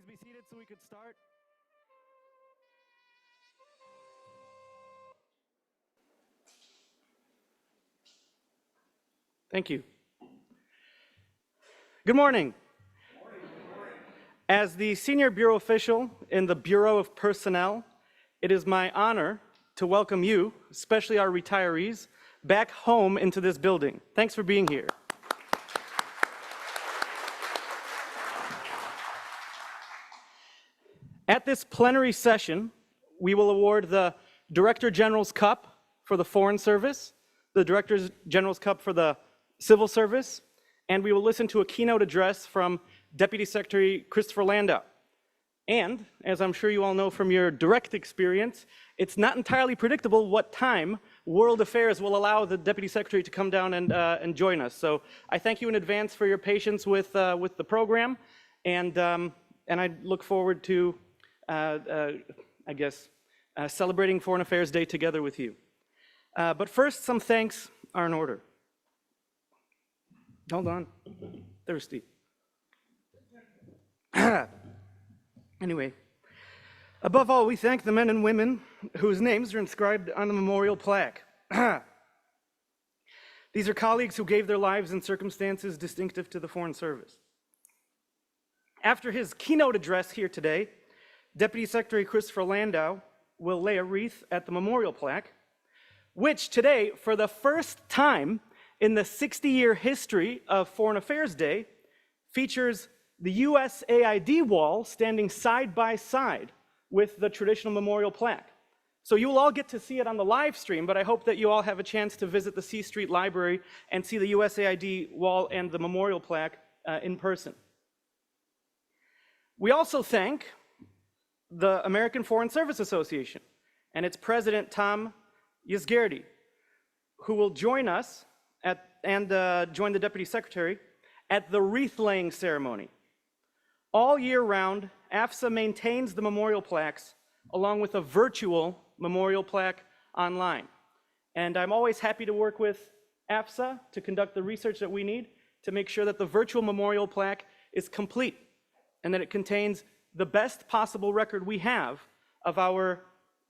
be seated so we could start? Thank you. Good morning. As the senior bureau official in the Bureau of Personnel, it is my honor to welcome you, especially our retirees, back home into this building. Thanks for being here. At this plenary session, we will award the Director General's Cup for the Foreign Service, the Director General's Cup for the Civil Service, and we will listen to a keynote address from Deputy Secretary Christopher Landau. And, as I'm sure you all know from your direct experience, it's not entirely predictable what time World Affairs will allow the Deputy Secretary to come down and join us. So I thank you in advance for your patience with the program, and I look forward to, celebrating Foreign Affairs Day together with you. But first, some thanks are in order. Hold on, thirsty. Anyway, above all, we thank the men and women whose names are inscribed on the memorial plaque. These are colleagues who gave their lives in circumstances distinctive to the Foreign Service. After his keynote address here today, Deputy Secretary Christopher Landau will lay a wreath at the memorial plaque, which today, for the first time in the 60-year history of Foreign Affairs Day, features the USAID wall standing side by side with the traditional memorial plaque. So you will all get to see it on the live stream, but I hope that you all have a chance to visit the C Street Library and see the USAID wall and the memorial plaque in person. We also thank the American Foreign Service Association and its president, Tom Yasgardi, who will join us and join the Deputy Secretary at the wreath-laying ceremony. All year round, AFSA maintains the memorial plaques along with a virtual memorial plaque online. And I'm always happy to work with AFSA to conduct the research that we need to make sure that the virtual memorial plaque is complete and that it contains the best possible record we have of our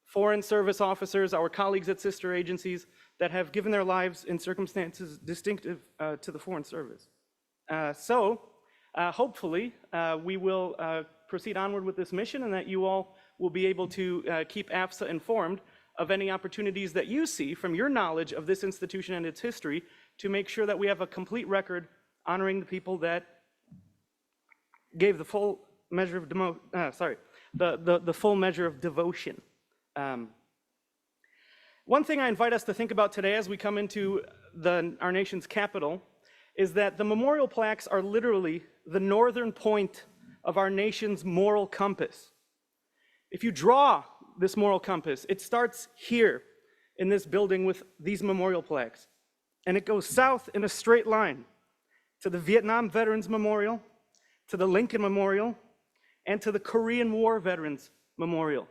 Foreign Service officers, our colleagues at sister agencies that have given their lives in circumstances distinctive to the Foreign Service. Hopefully, we will proceed onward with this mission and that you all will be able to keep AFSA informed of any opportunities that you see from your knowledge of this institution and its history to make sure that we have a complete record honoring the people that gave the full measure of the full measure of devotion. One thing I invite us to think about today as we come into our nation's capital is that the memorial plaques are literally the northern point of our nation's moral compass. If you draw this moral compass, it starts here in this building with these memorial plaques, and it goes south in a straight line to the Vietnam Veterans Memorial, to the Lincoln Memorial, and to the Korean War Veterans Memorial.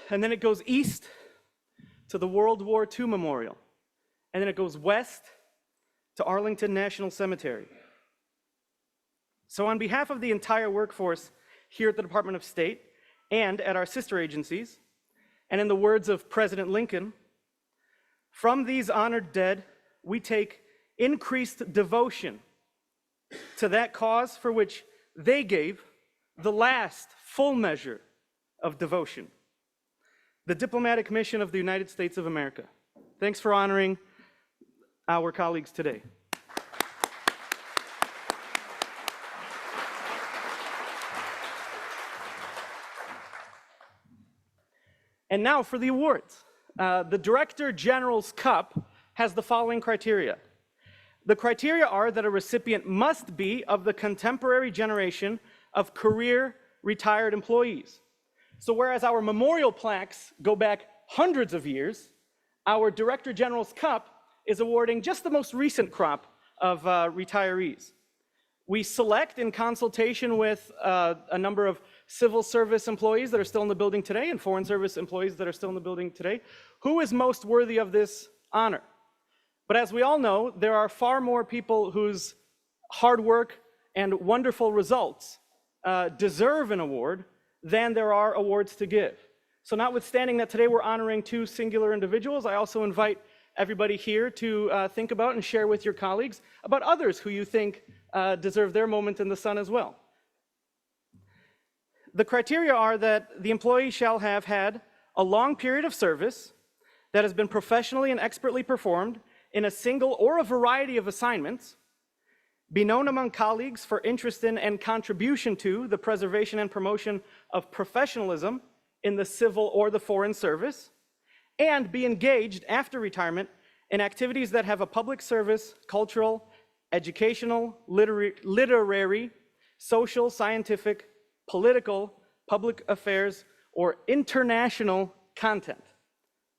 And then it goes east to the World War II Memorial, and then it goes west to Arlington National Cemetery. So on behalf of the entire workforce here at the Department of State and at our sister agencies, and in the words of President Lincoln, from these honored dead, we take increased devotion to that cause for which they gave the last full measure of devotion, the diplomatic mission of the United States of America. Thanks for honoring our colleagues today. And now for the awards. The Director General's Cup has the following criteria. The criteria are that a recipient must be of the contemporary generation of career retired employees. So whereas our memorial plaques go back hundreds of years, our Director General's Cup is awarding just the most recent crop of retirees. We select in consultation with a number of civil service employees that are still in the building today and foreign service employees that are still in the building today, who is most worthy of this honor. But as we all know, there are far more people whose hard work and wonderful results deserve an award than there are awards to give. So notwithstanding that today we're honoring two singular individuals, I also invite everybody here to think about and share with your colleagues about others who you think deserve their moment in the sun as well. The criteria are that the employee shall have had a long period of service that has been professionally and expertly performed in a single or a variety of assignments, be known among colleagues for interest in and contribution to the preservation and promotion of professionalism in the civil or the foreign service, and be engaged after retirement in activities that have a public service, cultural, educational, literary, social, scientific, political, public affairs, or international content.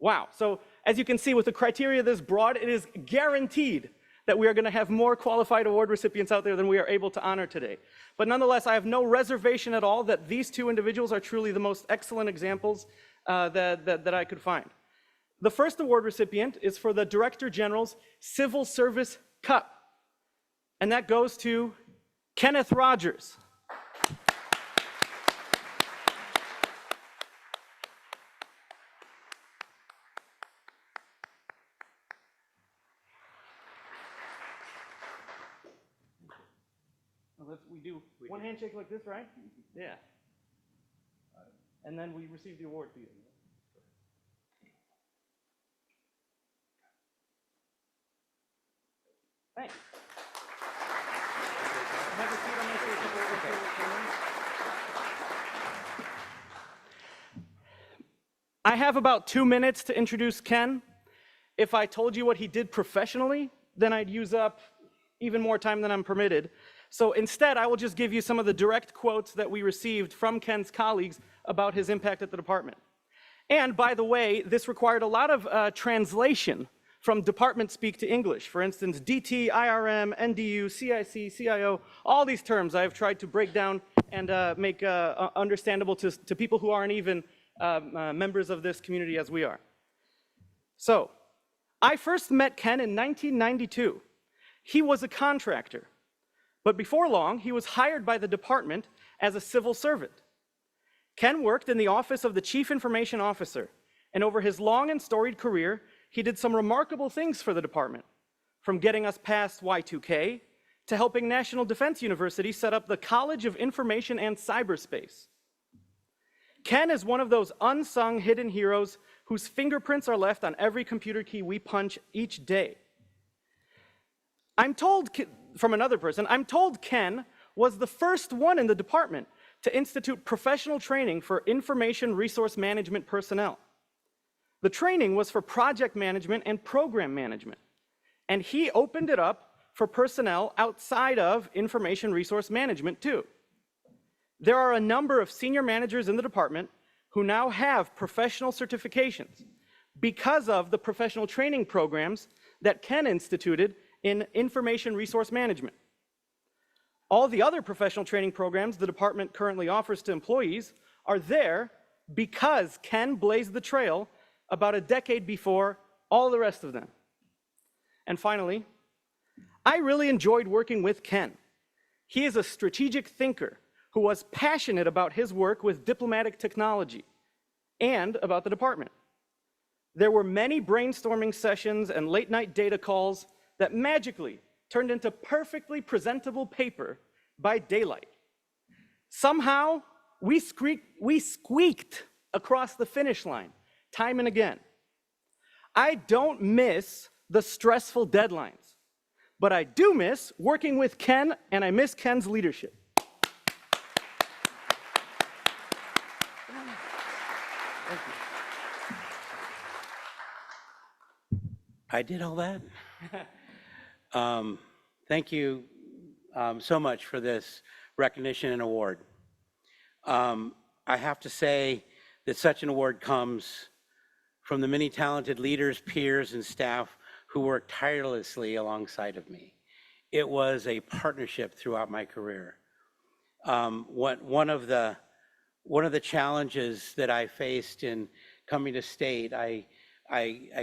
Wow, so as you can see with the criteria this broad, it is guaranteed that we are going to have more qualified award recipients out there than we are able to honor today. But nonetheless, I have no reservation at all that these two individuals are truly the most excellent examples that I could find. The first award recipient is for the Director General's Civil Service Cup, and that goes to Kenneth Rogers. We do one handshake like this, right? Yeah. And then we receive the award for you. Thanks. Have a seat. I'm going to say a couple of I have about 2 minutes to introduce Ken. If I told you what he did professionally, then I'd use up even more time than I'm permitted. So instead, I will just give you some of the direct quotes that we received from Ken's colleagues about his impact at the department. And by the way, this required a lot of translation from department speak to English. For instance, DT, IRM, NDU, CIC, CIO, all these terms I've tried to break down and make understandable to people who aren't even members of this community as we are. So, I first met Ken in 1992. He was a contractor. But before long, he was hired by the department as a civil servant. Ken worked in the office of the Chief Information Officer, and over his long and storied career, he did some remarkable things for the department, from getting us past Y2K to helping National Defense University set up the College of Information and Cyberspace. Ken is one of those unsung hidden heroes whose fingerprints are left on every computer key we punch each day. I'm told, from another person, I'm told Ken was the first one in the department to institute professional training for information resource management personnel. The training was for project management and program management, and he opened it up for personnel outside of information resource management too. There are a number of senior managers in the department who now have professional certifications because of the professional training programs that Ken instituted in information resource management. All the other professional training programs the department currently offers to employees are there because Ken blazed the trail about a decade before all the rest of them. And finally, I really enjoyed working with Ken. He is a strategic thinker who was passionate about his work with diplomatic technology and about the department. There were many brainstorming sessions and late-night data calls that magically turned into perfectly presentable paper by daylight. Somehow, we squeaked across the finish line, time and again. I don't miss the stressful deadlines, but I do miss working with Ken, and I miss Ken's leadership. Thank you. I did all that? Thank you so much for this recognition and award. I have to say that such an award comes from the many talented leaders, peers, and staff who worked tirelessly alongside of me. It was a partnership throughout my career. One of the challenges that I faced in coming to state, I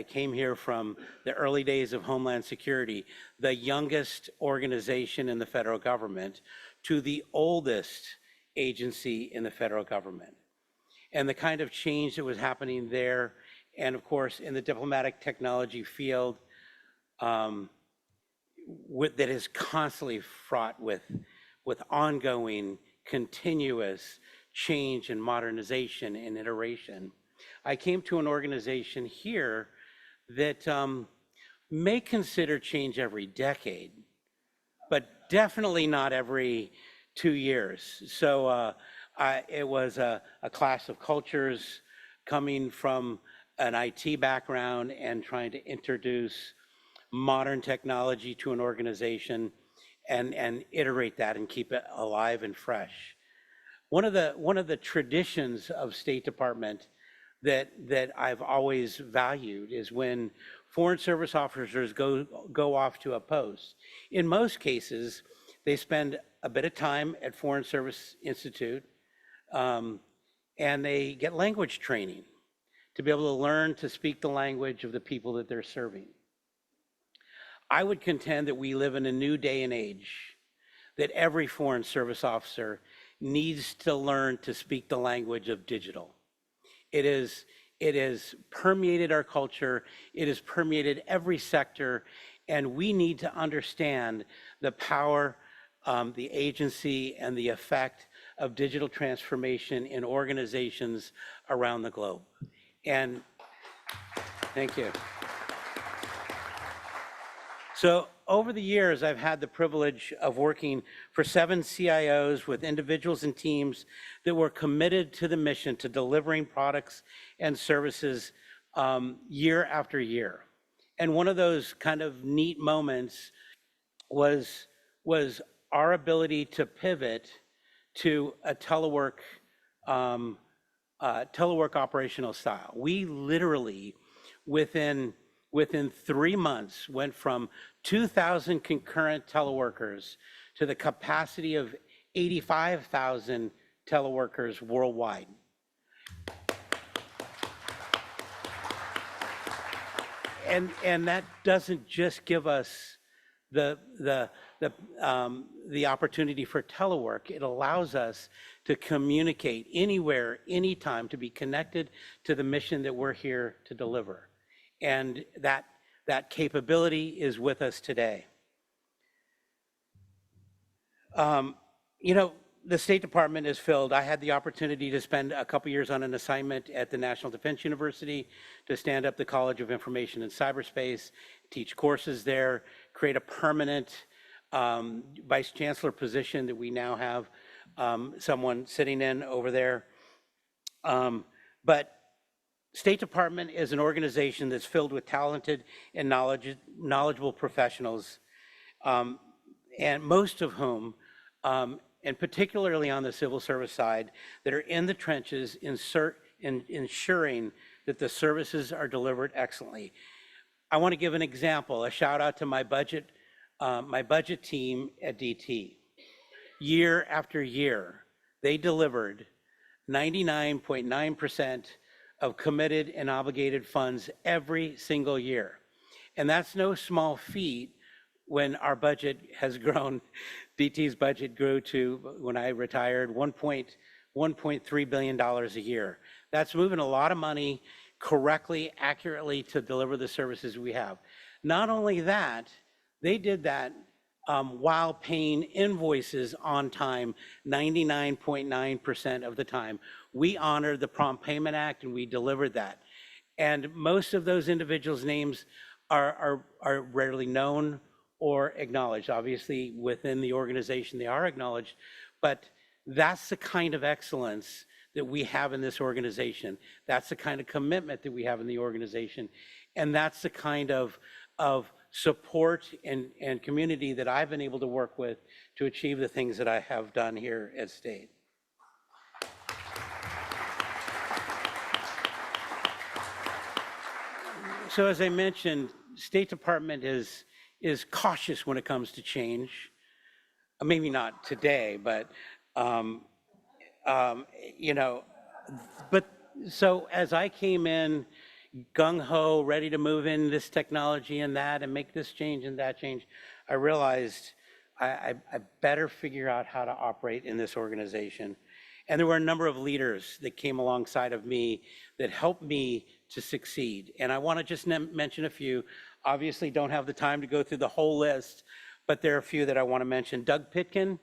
came here from the early days of Homeland Security, the youngest organization in the federal government, to the oldest agency in the federal government. And the kind of change that was happening there, and of course in the diplomatic technology field, that is constantly fraught with ongoing, continuous change and modernization and iteration. I came to an organization here that may consider change every decade, but definitely not every 2 years. So it was a clash of cultures coming from an IT background and trying to introduce modern technology to an organization and iterate that and keep it alive and fresh. One of the traditions of State Department that I've always valued is when Foreign Service officers go off to a post. In most cases, they spend a bit of time at Foreign Service Institute, and they get language training to be able to learn to speak the language of the people that they're serving. I would contend that we live in a new day and age, that every Foreign Service officer needs to learn to speak the language of digital. It has permeated our culture, it has permeated every sector, and we need to understand the power, the agency, and the effect of digital transformation in organizations around the globe. And thank you. So over the years, I've had the privilege of working for 7 CIOs with individuals and teams that were committed to the mission to delivering products and services year after year. And one of those kind of neat moments was our ability to pivot to a telework operational style. We literally, within 3 months, went from 2,000 concurrent teleworkers to the capacity of 85,000 teleworkers worldwide. And that doesn't just give us the opportunity for telework. It allows us to communicate anywhere, anytime, to be connected to the mission that we're here to deliver. And that capability is with us today. You know, the State Department is filled. I had the opportunity to spend a couple years on an assignment at the National Defense University to stand up the College of Information and Cyberspace, teach courses there, create a permanent vice chancellor position that we now have someone sitting in over there. But State Department is an organization that's filled with talented and knowledgeable professionals, and most of whom, and particularly on the civil service side, that are in the trenches ensuring that the services are delivered excellently. I want to give an example, a shout out to my budget team at DT. Year after year, they delivered 99.9% of committed and obligated funds every single year. And that's no small feat when our budget has grown. DT's budget grew to, when I retired, $1.3 billion a year. That's moving a lot of money correctly, accurately to deliver the services we have. Not only that, they did that while paying invoices on time 99.9% of the time. We honored the Prompt Payment Act and we delivered that. And most of those individuals' names are rarely known or acknowledged. Obviously, within the organization, they are acknowledged, but that's the kind of excellence that we have in this organization. That's the kind of commitment that we have in the organization. And that's the kind of support and community that I've been able to work with to achieve the things that I have done here at State. So as I mentioned, State Department is cautious when it comes to change. Maybe not today, but you know, but so as I came in gung-ho, ready to move in this technology and that and make this change and that change, I realized I better figure out how to operate in this organization. And there were a number of leaders that came alongside of me that helped me to succeed. And I want to just mention a few. Obviously, don't have the time to go through the whole list, but there are a few that I want to mention. Doug Pitkin,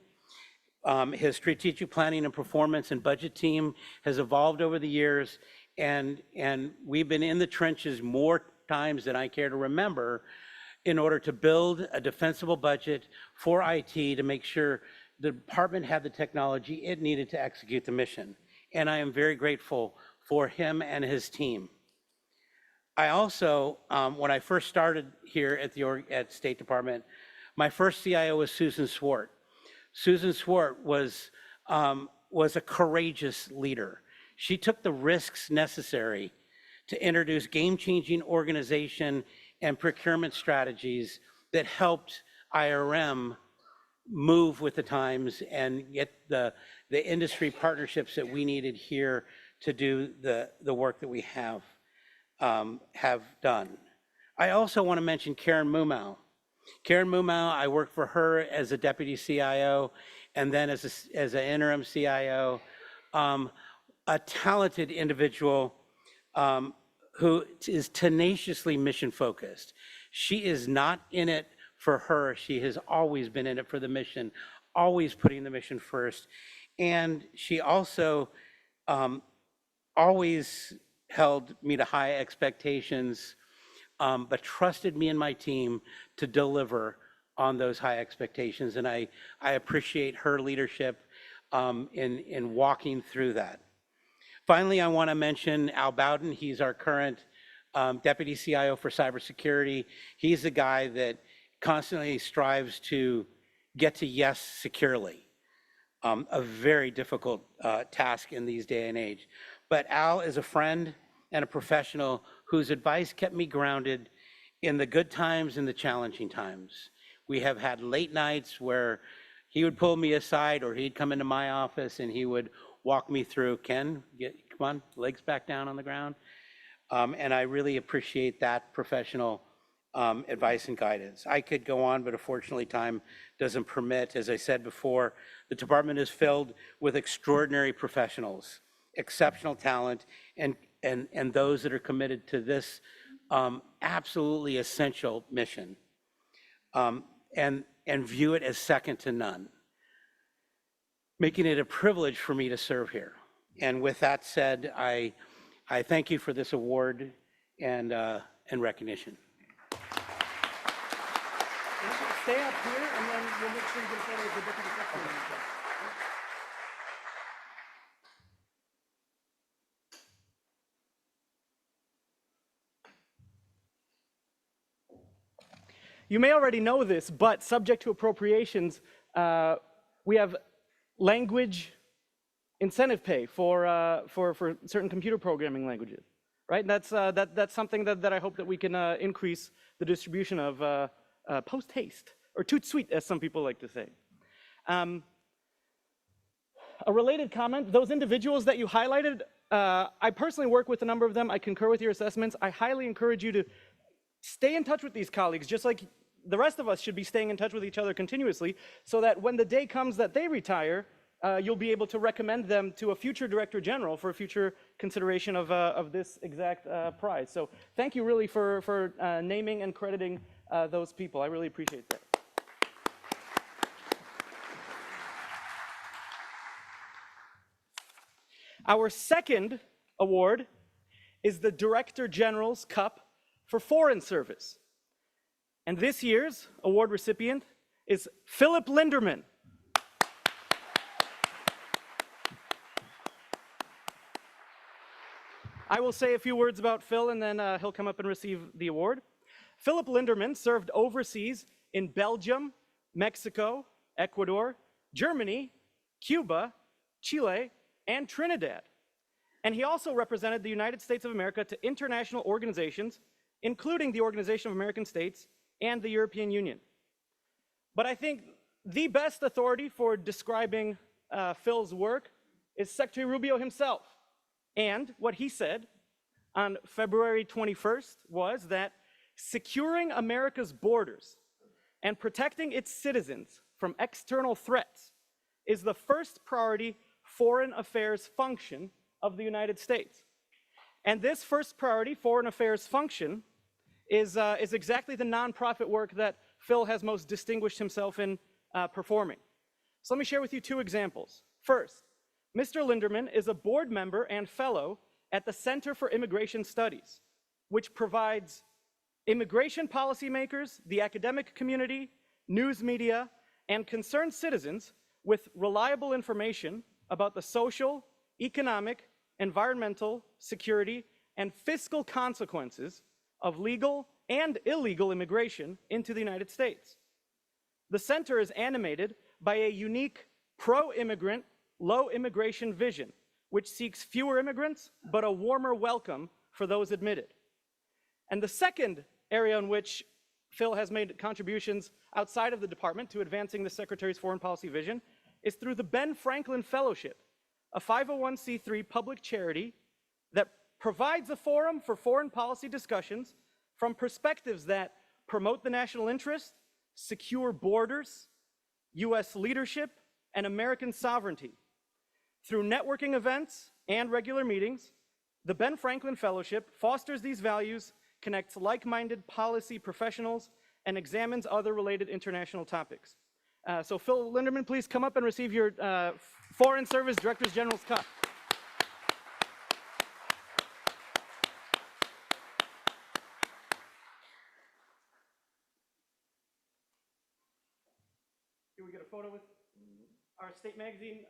his strategic planning and performance and budget team has evolved over the years, and we've been in the trenches more times than I care to remember in order to build a defensible budget for IT to make sure the department had the technology it needed to execute the mission. And I am very grateful for him and his team. I also, when I first started here at State Department, my first CIO was Susan Swart. Susan Swart was a courageous leader. She took the risks necessary to introduce game-changing organization and procurement strategies that helped IRM move with the times and get the industry partnerships that we needed here to do the work that we have done. I also want to mention Karen Mumau. Karen Mumau, I worked for her as a deputy CIO and then as an interim CIO. A talented individual who is tenaciously mission focused. She is not in it for her. She has always been in it for the mission, always putting the mission first. And she also always held me to high expectations, but trusted me and my team to deliver on those high expectations. And I appreciate her leadership in walking through that. Finally, I want to mention Al Bowden. He's our current Deputy CIO for cybersecurity. He's the guy that constantly strives to get to yes securely. A very difficult task in these day and age. But Al is a friend and a professional whose advice kept me grounded in the good times and the challenging times. We have had late nights where he would pull me aside or he'd come into my office and he would walk me through, Ken, come on, legs back down on the ground. And I really appreciate that professional advice and guidance. I could go on, but unfortunately time doesn't permit. As I said before, the department is filled with extraordinary professionals, exceptional talent, and those that are committed to this absolutely essential mission, and view it as second to none, making it a privilege for me to serve here. And with that said, I thank you for this award and recognition. Stay up here, and then we'll make sure you get a photo of the deputy secretary. You may already know this, but subject to appropriations, we have language incentive pay for certain computer programming languages, right? That's something that I hope that we can increase the distribution of post haste, or tout de suite, as some people like to say. A related comment, those individuals that you highlighted, I personally work with a number of them. I concur with your assessments. I highly encourage you to stay in touch with these colleagues, just like the rest of us should be staying in touch with each other continuously, so that when the day comes that they retire, you'll be able to recommend them to a future director general for future consideration of this exact prize. So thank you really for naming and crediting those people. I really appreciate that. Our second award is the Director General's Cup for Foreign Service. And this year's award recipient is Philip Linderman. I will say a few words about Phil, and then he'll come up and receive the award. Philip Linderman served overseas in Belgium, Mexico, Ecuador, Germany, Cuba, Chile, and Trinidad. And he also represented the United States of America to international organizations, including the Organization of American States and the European Union. But I think the best authority for describing Phil's work is Secretary Rubio himself. And what he said on February 21st was that securing America's borders and protecting its citizens from external threats is the first priority foreign affairs function of the United States. And this first priority, foreign affairs function, is exactly the nonprofit work that Phil has most distinguished himself in performing. So let me share with you two examples. First, Mr. Linderman is a board member and fellow at the Center for Immigration Studies, which provides immigration policymakers, the academic community, news media, and concerned citizens with reliable information about the social, economic, environmental, security, and fiscal consequences of legal and illegal immigration into the United States. The center is animated by a unique pro-immigrant, low-immigration vision, which seeks fewer immigrants, but a warmer welcome for those admitted. And the second area in which Phil has made contributions outside of the department to advancing the Secretary's foreign policy vision is through the Ben Franklin Fellowship, a 501c3 public charity that provides a forum for foreign policy discussions from perspectives that promote the national interest, secure borders, US leadership, and American sovereignty. Through networking events and regular meetings, the Ben Franklin Fellowship fosters these values, connects like-minded policy professionals, and examines other related international topics. So Phil Linderman, please come up and receive your Foreign Service Directors General's Cup. Can we get a photo with our State Magazine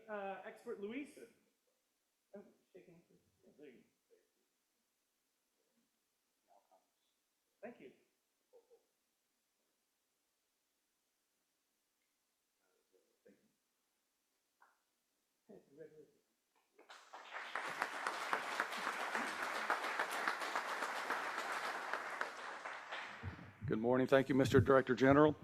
expert, Luis? Oh, shaking. There you go. Thank you. Good morning. Thank you, Mr. Director General.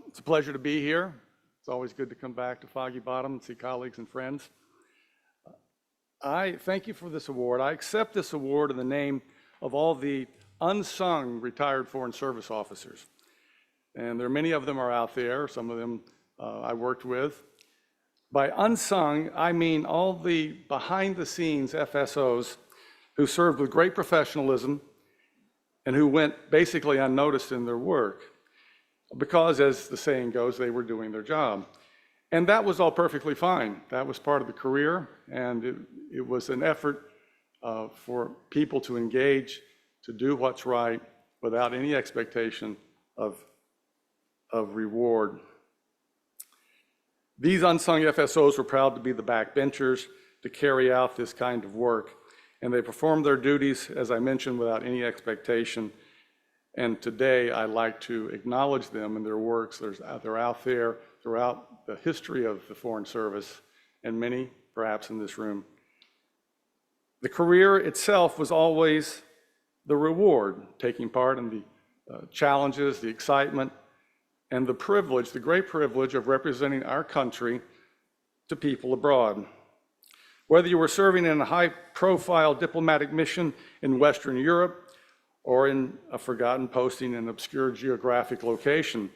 It's a pleasure to be here. It's always good to come back to Foggy Bottom and see colleagues and friends. I thank you for this award. I accept this award in the name of all the unsung retired Foreign Service officers. And there are many of them are out there. Some of them I worked with. By unsung, I mean all the behind-the-scenes FSOs who served with great professionalism and who went basically unnoticed in their work because, as the saying goes, they were doing their job. And that was all perfectly fine. That was part of the career, and it was an effort for people to engage, to do what's right without any expectation of reward. These unsung FSOs were proud to be the backbenchers to carry out this kind of work, and they performed their duties, as I mentioned, without any expectation. And today, I'd like to acknowledge them and their works. They're out there throughout the history of the Foreign Service, and many, perhaps, in this room. The career itself was always the reward, taking part in the challenges, the excitement, and the privilege, the great privilege of representing our country to people abroad. Whether you were serving in a high-profile diplomatic mission in Western Europe or in a forgotten posting in an obscure geographic location,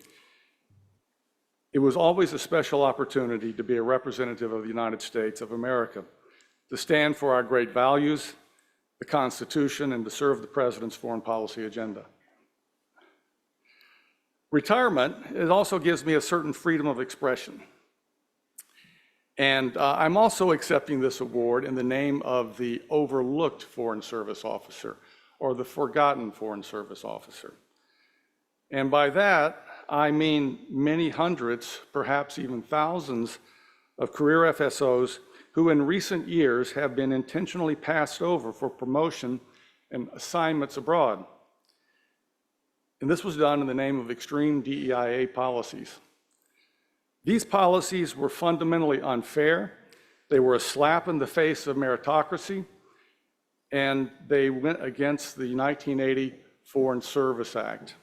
it was always a special opportunity to be a representative of the United States of America, to stand for our great values, the Constitution, and to serve the President's foreign policy agenda. Retirement, it also gives me a certain freedom of expression. And I'm also accepting this award in the name of the overlooked Foreign Service officer, or the forgotten Foreign Service officer. And by that, I mean many hundreds, perhaps even thousands, of career FSOs who in recent years have been intentionally passed over for promotion and assignments abroad. And this was done in the name of extreme DEIA policies. These policies were fundamentally unfair. They were a slap in the face of meritocracy, and they went against the 1980 Foreign Service Act.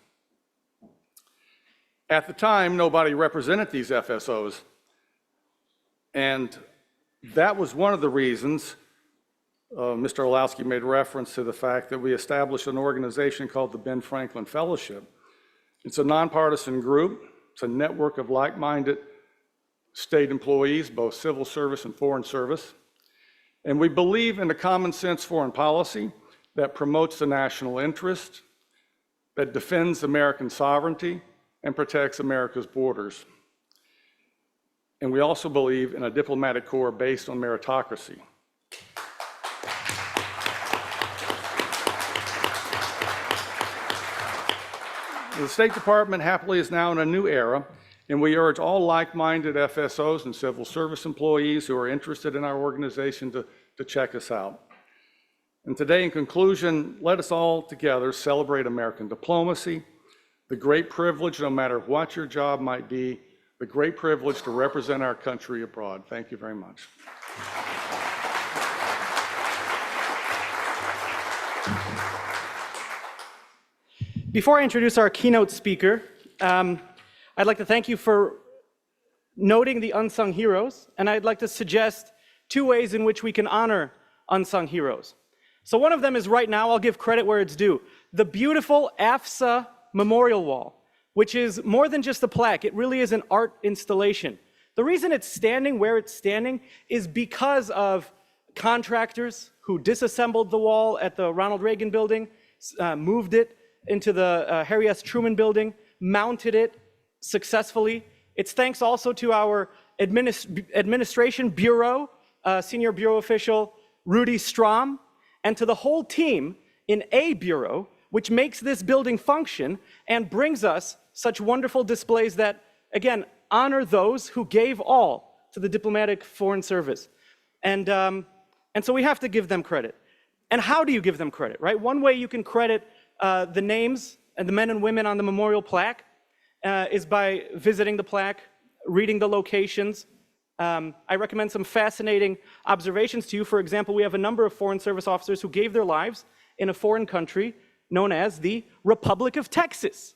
At the time, nobody represented these FSOs, and that was one of the reasons Mr. Orlowski made reference to the fact that we established an organization called the Ben Franklin Fellowship. It's a nonpartisan group. It's a network of like-minded state employees, both civil service and foreign service. And we believe in a common sense foreign policy that promotes the national interest, that defends American sovereignty, and protects America's borders. And we also believe in a diplomatic corps based on meritocracy. The State Department happily is now in a new era, and we urge all like-minded FSOs and civil service employees who are interested in our organization to check us out. And today, in conclusion, let us all together celebrate American diplomacy, the great privilege, no matter what your job might be, the great privilege to represent our country abroad. Thank you very much. Before I introduce our keynote speaker, I'd like to thank you for noting the unsung heroes, and I'd like to suggest 2 ways in which we can honor unsung heroes. So one of them is right now, I'll give credit where it's due, the beautiful AFSA Memorial Wall, which is more than just a plaque, it really is an art installation. The reason it's standing where it's standing is because of contractors who disassembled the wall at the Ronald Reagan building, moved it into the Harry S. Truman building, mounted it successfully. It's thanks also to our administration bureau, senior bureau official Rudy Strom, and to the whole team in A Bureau, which makes this building function and brings us such wonderful displays that, again, honor those who gave all to the diplomatic foreign service. And so we have to give them credit. And how do you give them credit, right? One way you can credit the names and the men and women on the memorial plaque is by visiting the plaque, reading the locations. I recommend some fascinating observations to you. For example, we have a number of Foreign Service officers who gave their lives in a foreign country known as the Republic of Texas.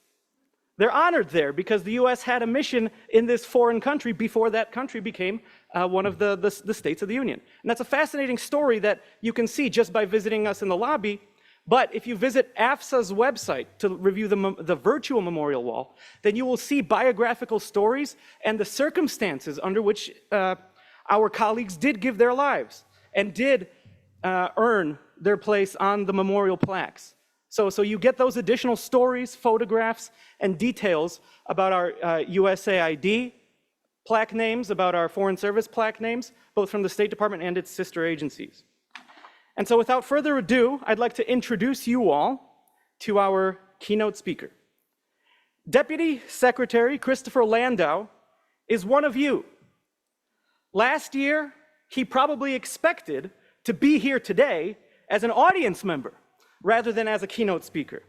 They're honored there because the US had a mission in this foreign country before that country became one of the states of the Union. And that's a fascinating story that you can see just by visiting us in the lobby. But if you visit AFSA's website to review the virtual memorial wall, then you will see biographical stories and the circumstances under which our colleagues did give their lives and did earn their place on the memorial plaques. So you get those additional stories, photographs, and details about our USAID plaque names, about our Foreign Service plaque names, both from the State Department and its sister agencies. And so without further ado, I'd like to introduce you all to our keynote speaker. Deputy Secretary Christopher Landau is one of you. Last year, he probably expected to be here today as an audience member rather than as a keynote speaker.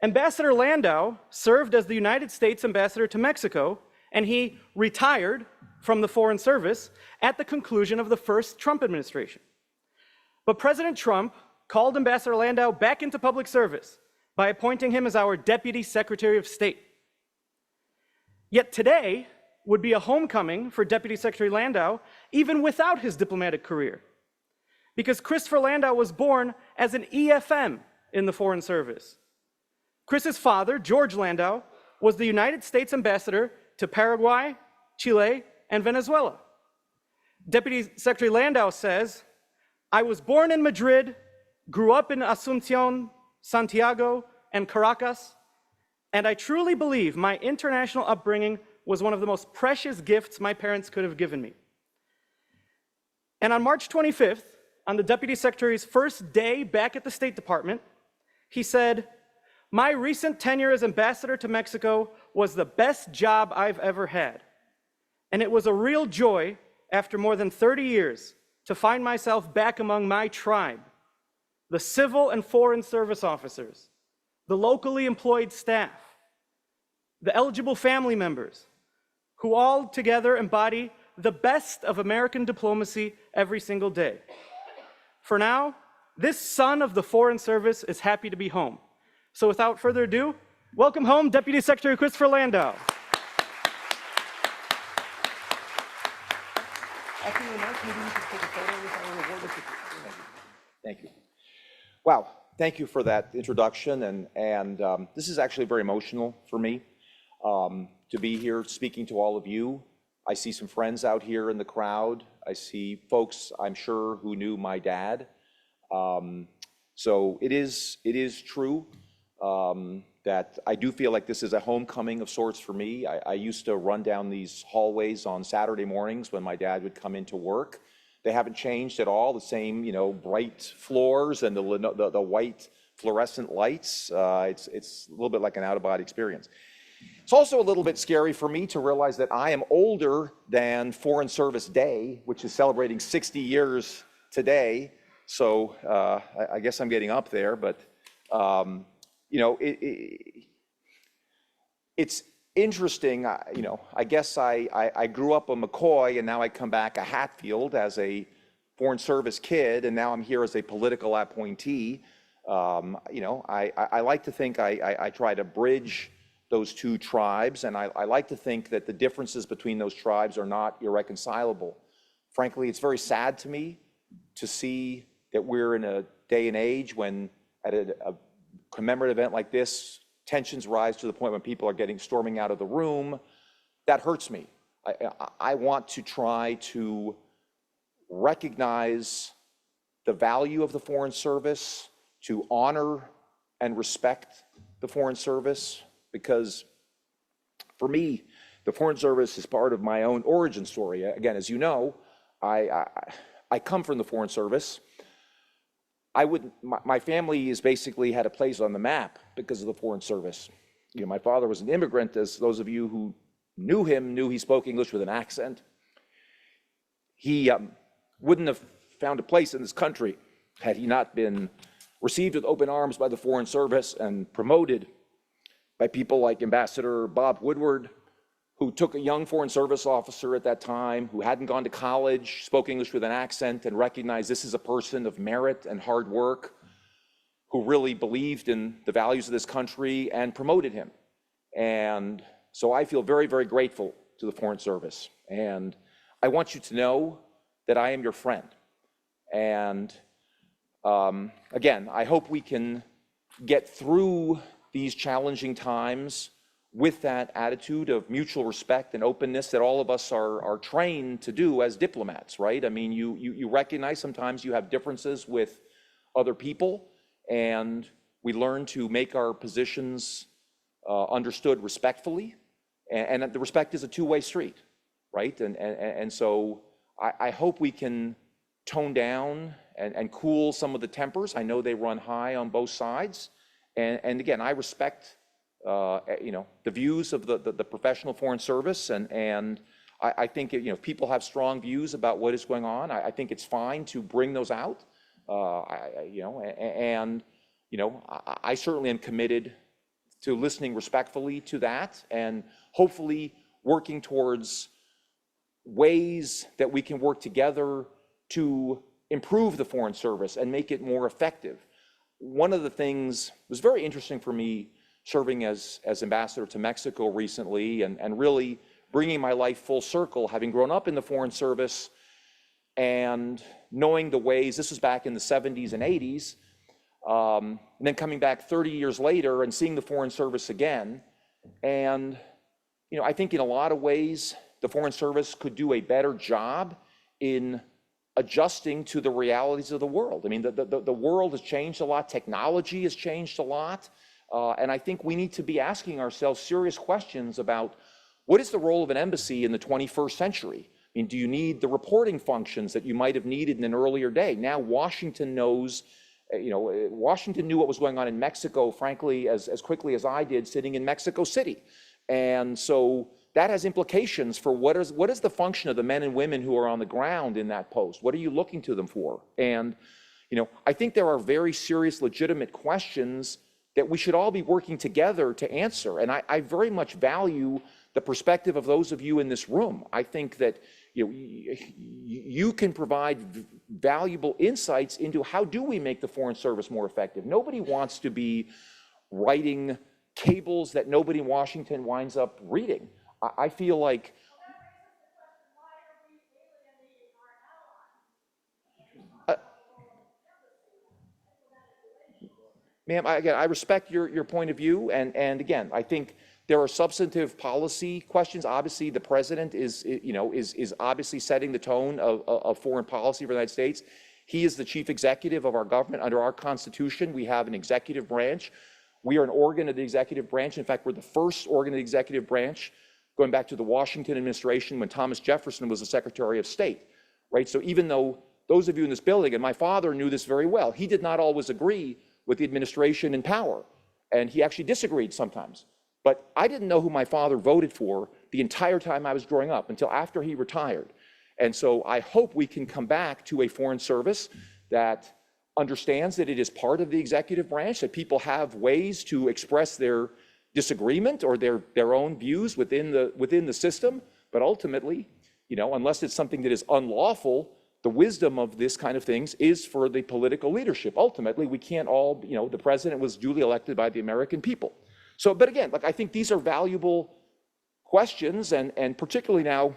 Ambassador Landau served as the United States ambassador to Mexico, and he retired from the Foreign Service at the conclusion of the first Trump administration. But President Trump called Ambassador Landau back into public service by appointing him as our Deputy Secretary of State. Yet today would be a homecoming for Deputy Secretary Landau, even without his diplomatic career, because Christopher Landau was born as an EFM in the Foreign Service. Chris's father, George Landau, was the United States ambassador to Paraguay, Chile, and Venezuela. Deputy Secretary Landau says, "I was born in Madrid, grew up in Asunción, Santiago, and Caracas, and I truly believe my international upbringing was one of the most precious gifts my parents could have given me." And on March 25th, on the Deputy Secretary's first day back at the State Department, he said, "My recent tenure as ambassador to Mexico was the best job I've ever had. And it was a real joy, after more than 30 years, to find myself back among my tribe, the civil and foreign service officers, the locally employed staff, the eligible family members, who all together embody the best of American diplomacy every single day. For now, this son of the Foreign Service is happy to be home. So without further ado, welcome home Deputy Secretary Christopher Landau." Thank you. Wow, thank you for that introduction, and this is actually very emotional for me to be here speaking to all of you. I see some friends out here in the crowd. I see folks, I'm sure, who knew my dad. So it is true that I do feel like this is a homecoming of sorts for me. I used to run down these hallways on Saturday mornings when my dad would come into work. They haven't changed at all, the same, bright floors and the white fluorescent lights. It's a little bit like an out-of-body experience. It's also a little bit scary for me to realize that I am older than Foreign Service Day, which is celebrating 60 years today. So I guess I'm getting up there, but it's interesting. I guess I grew up a McCoy, and now I come back a Hatfield as a Foreign Service kid, and now I'm here as a political appointee. I like to think I try to bridge those two tribes, and I like to think that the differences between those tribes are not irreconcilable. Frankly, it's very sad to me to see that we're in a day and age when at a commemorative event like this, tensions rise to the point when people are storming out of the room. That hurts me. I want to try to recognize the value of the Foreign Service, to honor and respect the Foreign Service, because for me, the Foreign Service is part of my own origin story. Again, as you know, I come from the Foreign Service. My family has basically had a place on the map because of the Foreign Service. My father was an immigrant, as those of you who knew him knew he spoke English with an accent. He wouldn't have found a place in this country had he not been received with open arms by the Foreign Service and promoted by people like Ambassador Bob Woodward, who took a young Foreign Service officer at that time who hadn't gone to college, spoke English with an accent, and recognized this is a person of merit and hard work who really believed in the values of this country and promoted him. And so I feel very, very grateful to the Foreign Service. And I want you to know that I am your friend. And again, I hope we can get through these challenging times with that attitude of mutual respect and openness that all of us are trained to do as diplomats, right? I mean, you recognize sometimes you have differences with other people, and we learn to make our positions understood respectfully, and the respect is a two-way street, right? And so I hope we can tone down and cool some of the tempers. I know they run high on both sides, and again, I respect the views of the professional Foreign Service, and I think if people have strong views about what is going on, I think it's fine to bring those out. I certainly am committed to listening respectfully to that, and hopefully working towards ways that we can work together to improve the Foreign Service and make it more effective. One of the things was very interesting for me serving as ambassador to Mexico recently, and really bringing my life full circle, having grown up in the Foreign Service and knowing the ways, this was back in the 70s and 80s, and then coming back 30 years later and seeing the Foreign Service again. And I think in a lot of ways, the Foreign Service could do a better job in adjusting to the realities of the world. I mean, the world has changed a lot, technology has changed a lot, and I think we need to be asking ourselves serious questions about what is the role of an embassy in the 21st century? I mean, do you need the reporting functions that you might have needed in an earlier day? Now Washington knows, Washington knew what was going on in Mexico, frankly, as quickly as I did sitting in Mexico City. And so that has implications for what is the function of the men and women who are on the ground in that post? What are you looking to them for? And, I think there are very serious, legitimate questions that we should all be working together to answer. And I very much value the perspective of those of you in this room. I think that you can provide valuable insights into how do we make the Foreign Service more effective. Nobody wants to be writing cables that nobody in Washington winds up reading. I feel like ma'am, I respect your point of view, and again, I think There are substantive policy questions. Obviously, the president is obviously setting the tone of foreign policy for the United States. He is the chief executive of our government. Under our Constitution, we have an executive branch. We are an organ of the executive branch. In fact, we're the first organ of the executive branch, going back to the Washington administration when Thomas Jefferson was the Secretary of State, right? So even though those of you in this building, and my father knew this very well, he did not always agree with the administration in power, and he actually disagreed sometimes. But I didn't know who my father voted for the entire time I was growing up until after he retired. And so I hope we can come back to a foreign service that understands that it is part of the executive branch, that people have ways to express their disagreement or their own views within the system. But ultimately, unless it's something that is unlawful, the wisdom of this kind of things is for the political leadership. Ultimately, we can't all, the president was duly elected by the American people. So, but again, I think these are valuable questions, and particularly now,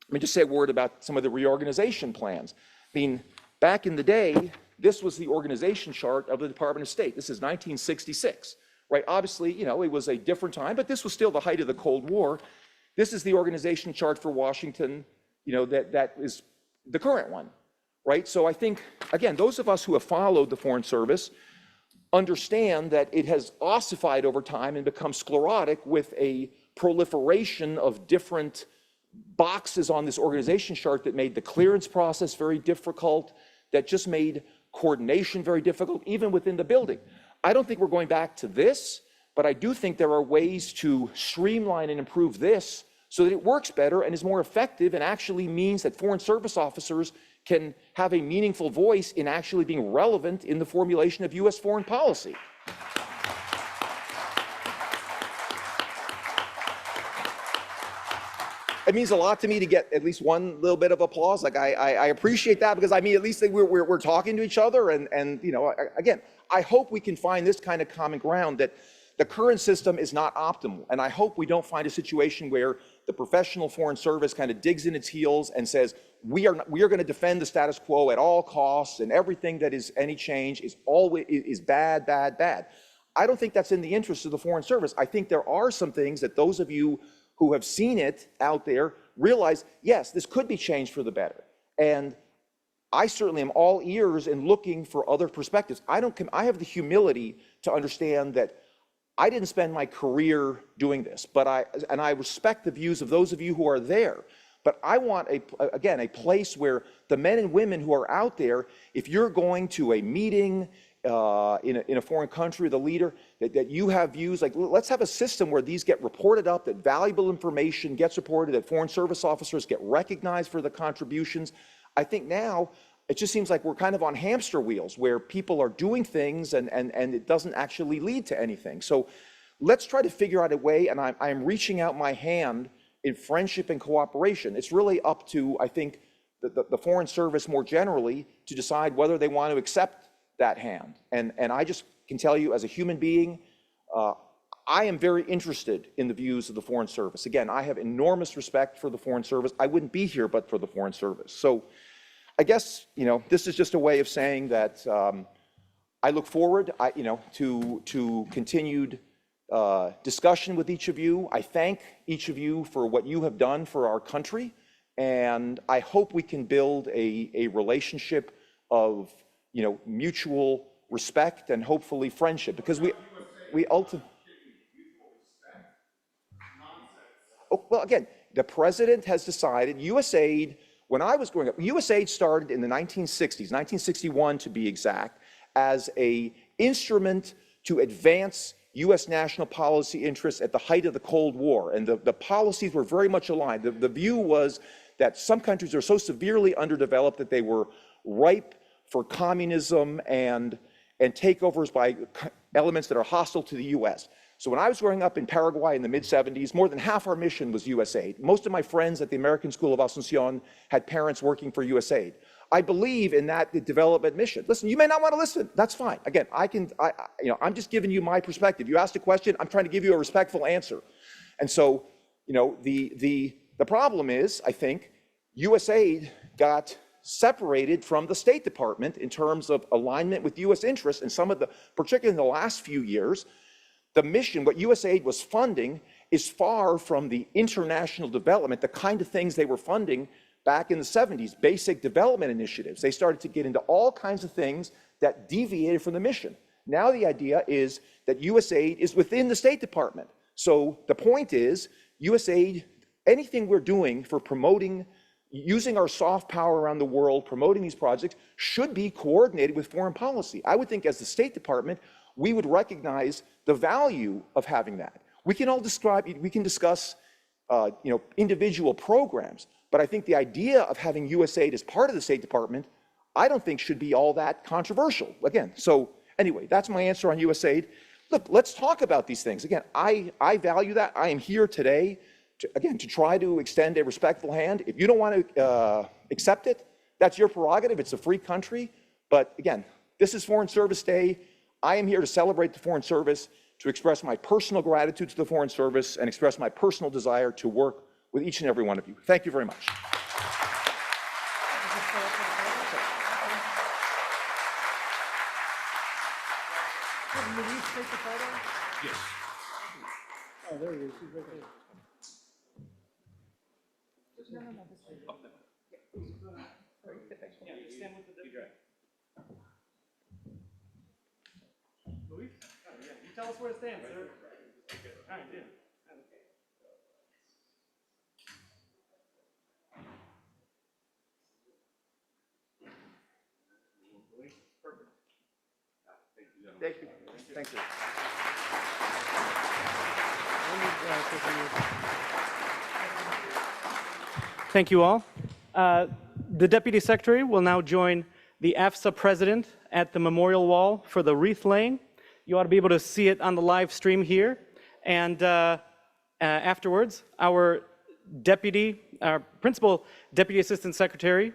let me just say a word about some of the reorganization plans. I mean, back in the day, this was the organization chart of the Department of State. This is 1966, right? Obviously, it was a different time, but this was still the height of the Cold War. This is the organization chart for Washington, that is the current one, right? So I think, again, those of us who have followed the Foreign Service understand that it has ossified over time and become sclerotic with a proliferation of different boxes on this organization chart that made the clearance process very difficult, that just made coordination very difficult, even within the building. I don't think we're going back to this, but I do think there are ways to streamline and improve this so that it works better and is more effective and actually means that foreign service officers can have a meaningful voice in actually being relevant in the formulation of U.S. foreign policy. It means a lot to me to get at least one little bit of applause. I appreciate that, because at least we're talking to each other, and again, I hope we can find this kind of common ground, that the current system is not optimal, and I hope we don't find a situation where the professional foreign service kind of digs in its heels and says we are going to defend the status quo at all costs, and everything that is any change is bad, bad, bad. I don't think that's in the interest of the Foreign Service. I think there are some things that those of you who have seen it out there realize, yes, this could be changed for the better. And I certainly am all ears in looking for other perspectives. I have the humility to understand that I didn't spend my career doing this, but I respect the views of those of you who are there. But I want, a place where the men and women who are out there, if you're going to a meeting in a foreign country, the leader, that you have views, let's have a system where these get reported up, that valuable information gets reported, that foreign service officers get recognized for the contributions. I think now it just seems like we're kind of on hamster wheels, where people are doing things and it doesn't actually lead to anything. So let's try to figure out a way, and I'm reaching out my hand in friendship and cooperation. It's really up to, I think, the Foreign Service more generally to decide whether they want to accept that hand. And I just can tell you, as a human being, I am very interested in the views of the Foreign Service. Again, I have enormous respect for the Foreign Service. I wouldn't be here but for the Foreign Service. So I guess, this is just a way of saying that I look forward, to continued discussion with each of you. I thank each of you for what you have done for our country, and I hope we can build a relationship of mutual respect and hopefully friendship, because we ultimately. Oh, well, again, the president has decided USAID. When I was growing up, USAID started in the 1960s, 1961 to be exact, as an instrument to advance U.S. national policy interests at the height of the Cold War. And the policies were very much aligned. The view was that some countries are so severely underdeveloped that they were ripe for communism and takeovers by elements that are hostile to the U.S. So when I was growing up in Paraguay in the mid-70s, more than half our mission was USAID. Most of my friends at the American School of Asuncion had parents working for USAID. I believe in that development mission. Listen, you may not want to listen. That's fine. Again, I'm just giving you my perspective. You asked a question, I'm trying to give you a respectful answer. And so, the problem is, I think, USAID got separated from the State Department in terms of alignment with U.S. interests, and particularly in the last few years, The mission, what USAID was funding, is far from the international development, the kind of things they were funding back in the 70s, basic development initiatives. They started to get into all kinds of things that deviated from the mission. Now the idea is that USAID is within the State Department. So the point is, USAID, anything we're doing for promoting, using our soft power around the world, promoting these projects, should be coordinated with foreign policy. I would think as the State Department, we would recognize the value of having that. We can all discuss individual programs, but I think the idea of having USAID as part of the State Department, I don't think should be all that controversial. Again, so anyway, that's my answer on USAID. Look, let's talk about these things. Again, I value that. I am here today, to try to extend a respectful hand. If you don't want to accept it, that's your prerogative. It's a free country. But again, this is Foreign Service Day. I am here to celebrate the Foreign Service, to express my personal gratitude to the Foreign Service, and express my personal desire to work with each and every one of you. Thank you very much. You tell us where to stand, sir. All right, yeah. Thank you. Thank you. Thank you all. The Deputy Secretary will now join the AFSA President at the memorial wall for the wreath laying. You ought to be able to see it on the live stream here. And afterwards, our Principal Deputy Assistant Secretary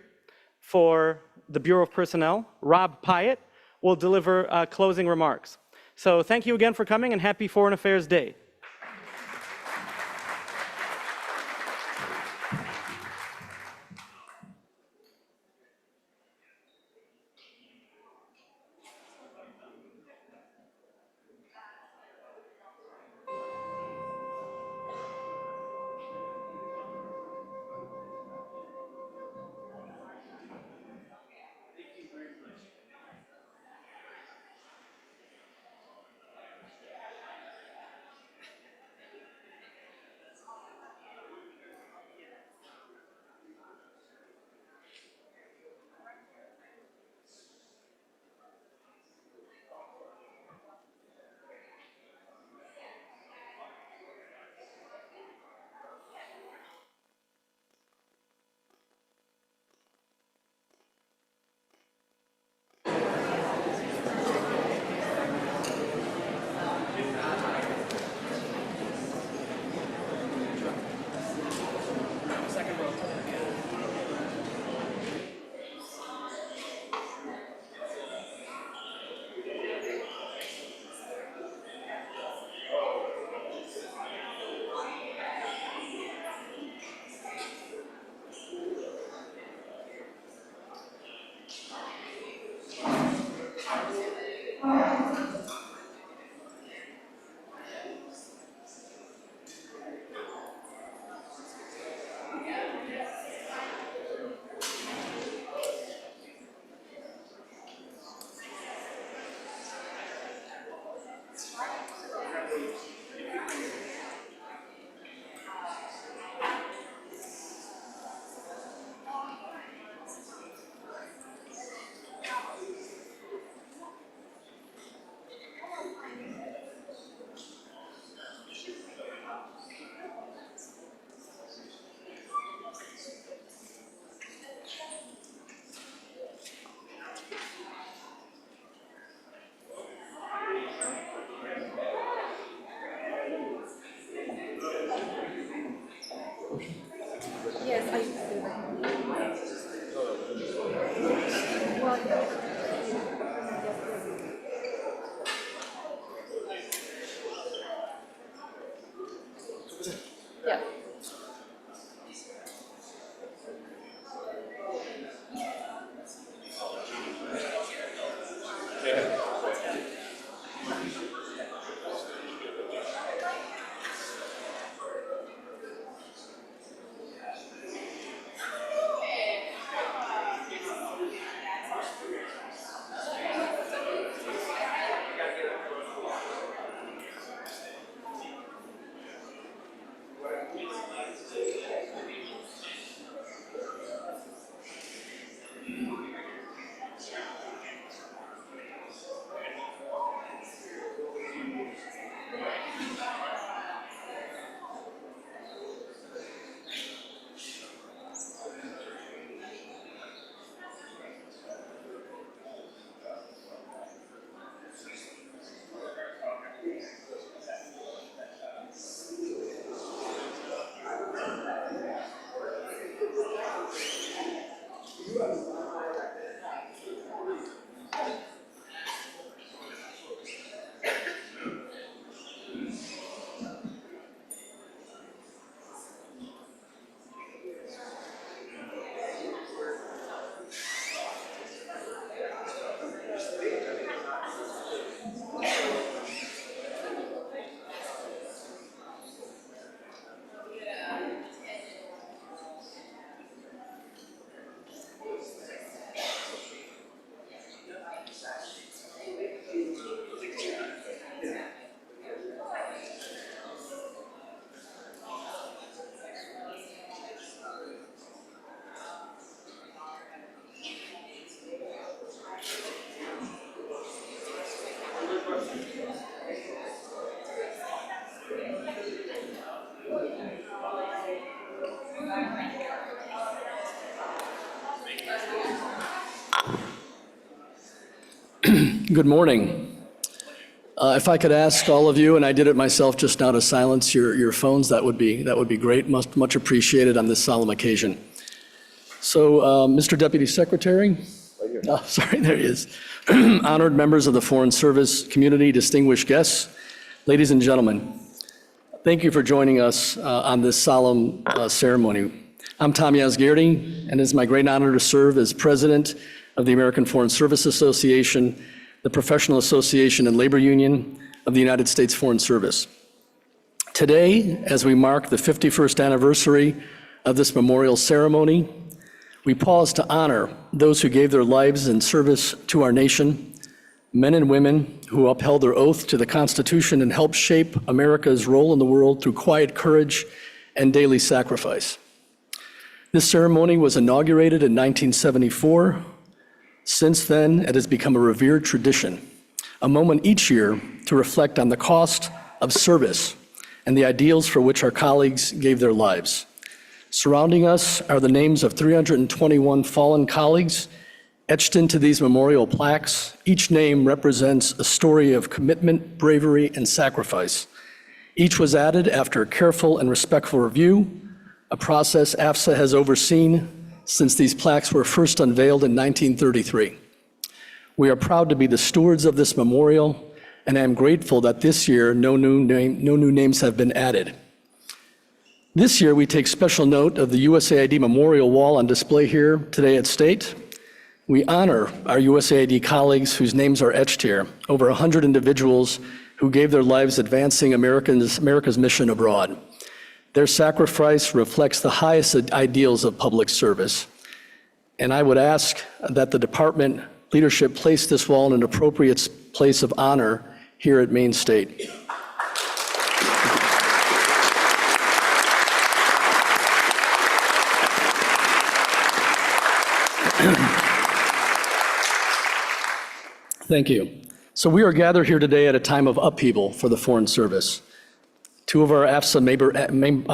for the Bureau of Personnel, Rob Pyatt, will deliver closing remarks. So thank you again for coming, and happy Foreign Affairs Day. Good morning. If I could ask all of you, and I did it myself just now, to silence your phones, that would be great. Much appreciated on this solemn occasion. So, Mr. Deputy Secretary. Right here. Oh, sorry, there he is. Honored members of the Foreign Service community, distinguished guests, ladies and gentlemen, thank you for joining us on this solemn ceremony. I'm Tom Yasgirdi, and it's my great honor to serve as president of the American Foreign Service Association, the professional association and labor union of the United States Foreign Service. Today, as we mark the 51st anniversary of this memorial ceremony, we pause to honor those who gave their lives in service to our nation, men and women who upheld their oath to the Constitution and helped shape America's role in the world through quiet courage and daily sacrifice. This ceremony was inaugurated in 1974. Since then, it has become a revered tradition, a moment each year to reflect on the cost of service and the ideals for which our colleagues gave their lives. Surrounding us are the names of 321 fallen colleagues etched into these memorial plaques. Each name represents a story of commitment, bravery, and sacrifice. Each was added after a careful and respectful review, a process AFSA has overseen since these plaques were first unveiled in 1933. We are proud to be the stewards of this memorial, and I am grateful that this year no new names have been added. This year, we take special note of the USAID Memorial Wall on display here today at State. We honor our USAID colleagues whose names are etched here, over 100 individuals who gave their lives advancing America's mission abroad. Their sacrifice reflects the highest ideals of public service. And I would ask that the department leadership place this wall in an appropriate place of honor here at Maine State. Thank you. So we are gathered here today at a time of upheaval for the Foreign Service. Two of our AFSA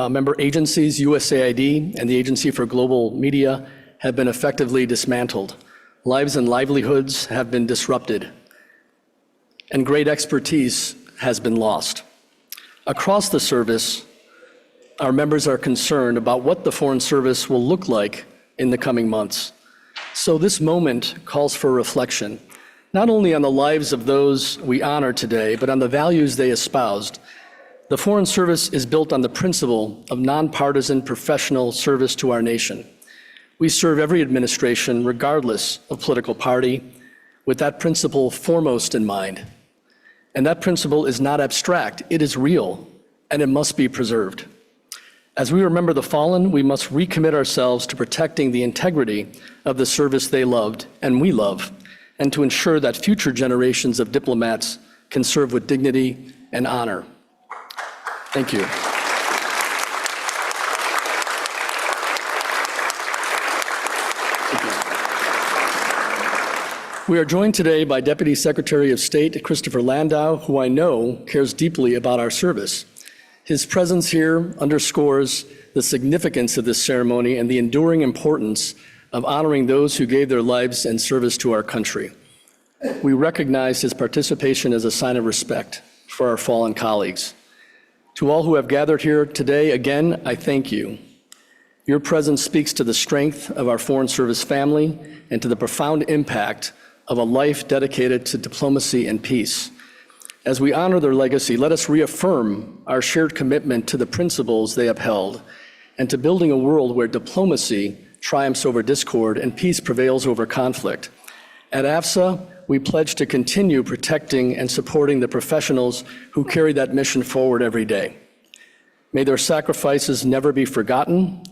member agencies, USAID and the Agency for Global Media, have been effectively dismantled. Lives and livelihoods have been disrupted, and great expertise has been lost. Across the service, our members are concerned about what the Foreign Service will look like in the coming months. So this moment calls for reflection, not only on the lives of those we honor today, but on the values they espoused. The Foreign Service is built on the principle of nonpartisan professional service to our nation. We serve every administration, regardless of political party, with that principle foremost in mind. And that principle is not abstract, it is real, and it must be preserved. As we remember the fallen, we must recommit ourselves to protecting the integrity of the service they loved and we love, and to ensure that future generations of diplomats can serve with dignity and honor. Thank you. We are joined today by Deputy Secretary of State Christopher Landau, who I know cares deeply about our service. His presence here underscores the significance of this ceremony and the enduring importance of honoring those who gave their lives in service to our country. We recognize his participation as a sign of respect for our fallen colleagues. To all who have gathered here today, again, I thank you. Your presence speaks to the strength of our Foreign Service family and to the profound impact of a life dedicated to diplomacy and peace. As we honor their legacy, let us reaffirm our shared commitment to the principles they upheld and to building a world where diplomacy triumphs over discord and peace prevails over conflict. At AFSA, we pledge to continue protecting and supporting the professionals who carry that mission forward every day. May their sacrifices never be forgotten,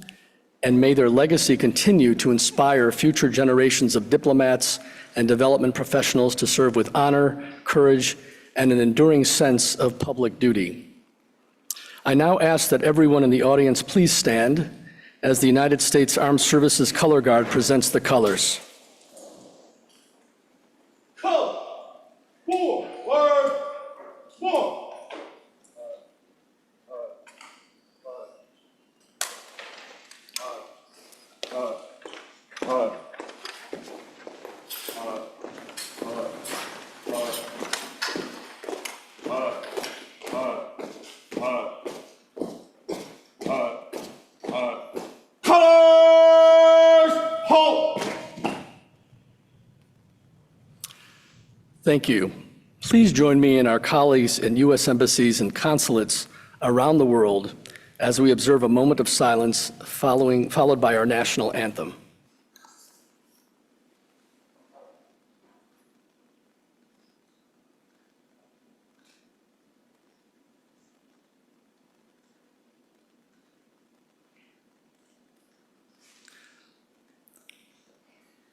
and may their legacy continue to inspire future generations of diplomats and development professionals to serve with honor, courage, and an enduring sense of public duty. I now ask that everyone in the audience please stand as the United States Armed Services Color Guard presents the colors. Color forward. Colors, halt! Thank you. Please join me and our colleagues in U.S. embassies and consulates around the world as we observe a moment of silence followed by our national anthem.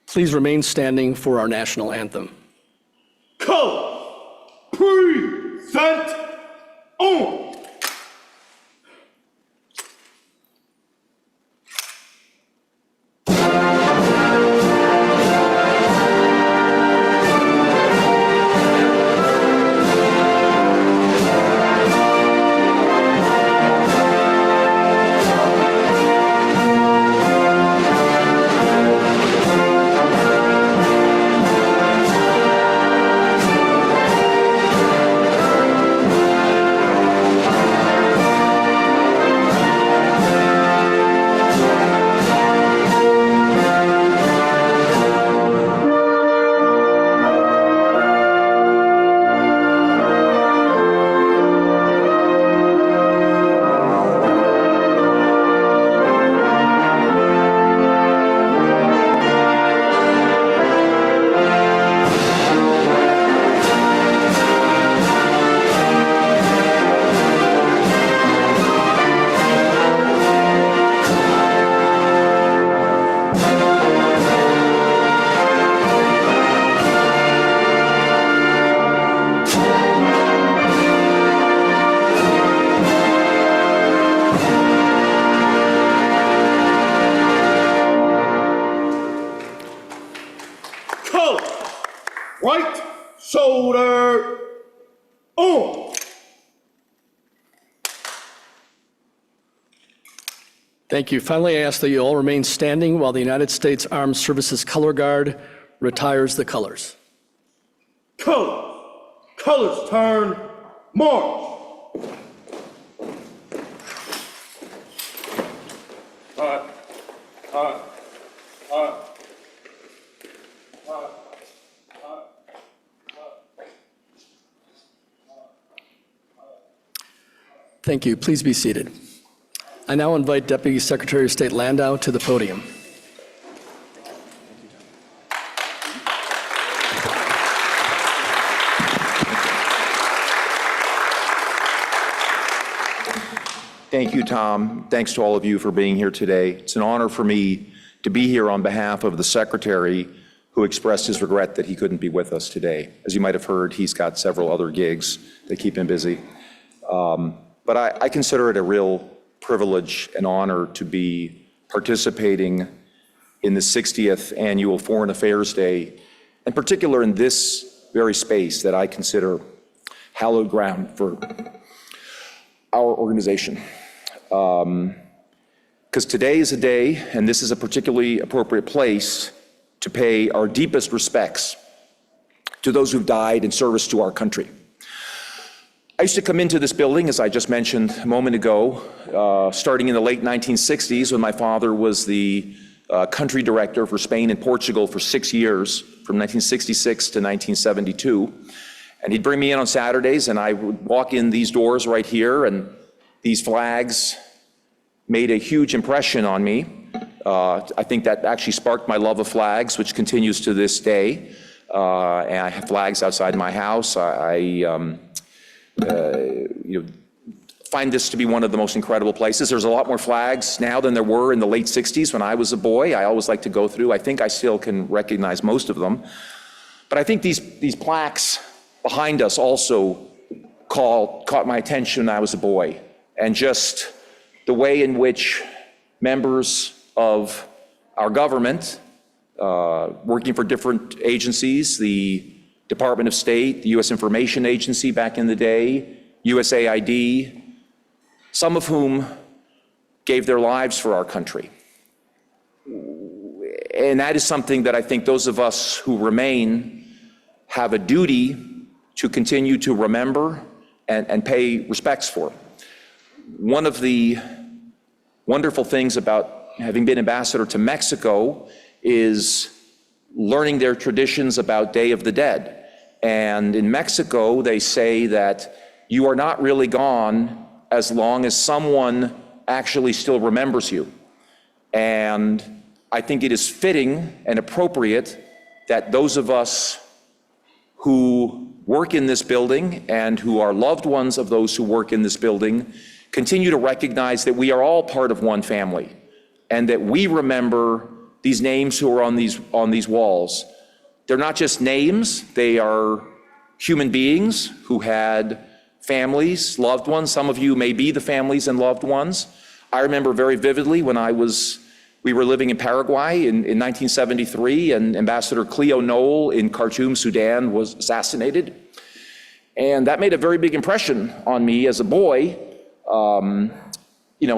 Please remain standing for our national anthem. Colors, present, on! Colors, right shoulder, on! Thank you. Finally, I ask that you all remain standing while the United States Armed Services Color Guard retires the colors. Colors, colors turn, march! Thank you. Please be seated. I now invite Deputy Secretary of State Landau to the podium. Thank you, Tom. Thanks to all of you for being here today. It's an honor for me to be here on behalf of the Secretary, who expressed his regret that he couldn't be with us today. As you might have heard, he's got several other gigs that keep him busy. But I consider it a real privilege and honor to be participating in the 60th Annual Foreign Affairs Day, in particular in this very space that I consider hallowed ground for our organization. Because today is a day, and this is a particularly appropriate place to pay our deepest respects to those who've died in service to our country. I used to come into this building, as I just mentioned a moment ago, starting in the late 1960s when my father was the country director for Spain and Portugal for 6 years, from 1966 to 1972. And he'd bring me in on Saturdays, and I would walk in these doors right here, and these flags made a huge impression on me. I think that actually sparked my love of flags, which continues to this day. And I have flags outside my house. Find this to be one of the most incredible places. There's a lot more flags now than there were in the late 60s when I was a boy. I always like to go through. I think I still can recognize most of them. But I think these plaques behind us also caught my attention when I was a boy. And just the way in which members of our government, working for different agencies, the Department of State, the U.S. Information Agency back in the day, USAID, some of whom gave their lives for our country. And that is something that I think those of us who remain have a duty to continue to remember and pay respects for. One of the wonderful things about having been ambassador to Mexico is learning their traditions about Day of the Dead. And in Mexico, they say that you are not really gone as long as someone actually still remembers you. And I think it is fitting and appropriate that those of us who work in this building and who are loved ones of those who work in this building continue to recognize that we are all part of one family, and that we remember these names who are on these walls. They're not just names, they are human beings who had families, loved ones. Some of you may be the families and loved ones. I remember very vividly when we were living in Paraguay in 1973, and Ambassador Cleo Noel in Khartoum, Sudan, was assassinated. And that made a very big impression on me as a boy,